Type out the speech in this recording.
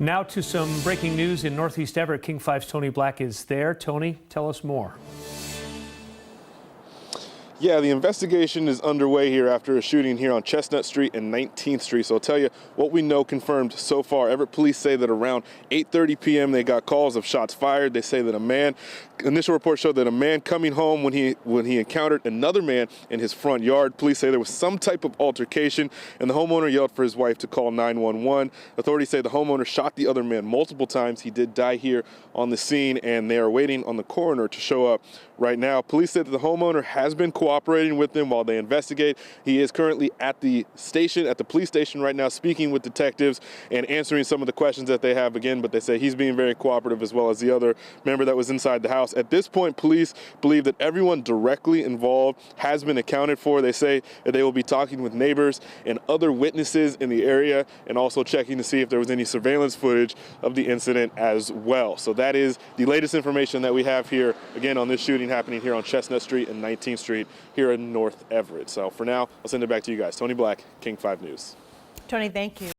Now to some breaking news in Northeast Everett. King 5's Tony Black is there. Tony, tell us more. Yeah, the investigation is underway here after a shooting here on Chestnut Street and 19th Street. So I'll tell you what we know confirmed so far. Everett police say that around 8:30 p.m. they got calls of shots fired. They say that initial report showed that a man coming home when he encountered another man in his front yard. Police say there was some type of altercation, and the homeowner yelled for his wife to call 911. Authorities say the homeowner shot the other man multiple times. He did die here on the scene, and they are waiting on the coroner to show up right now. Police said that the homeowner has been cooperating with them while they investigate. He is currently at the police station right now, speaking with detectives and answering some of the questions that they have again, but they say he's being very cooperative, as well as the other member that was inside the house. At this point, police believe that everyone directly involved has been accounted for. They say that they will be talking with neighbors and other witnesses in the area, and also checking to see if there was any surveillance footage of the incident as well. So that is the latest information that we have here, again, on this shooting happening here on Chestnut Street and 19th Street here in North Everett. So for now, I'll send it back to you guys. Tony Black, King 5 News. Tony, thank you.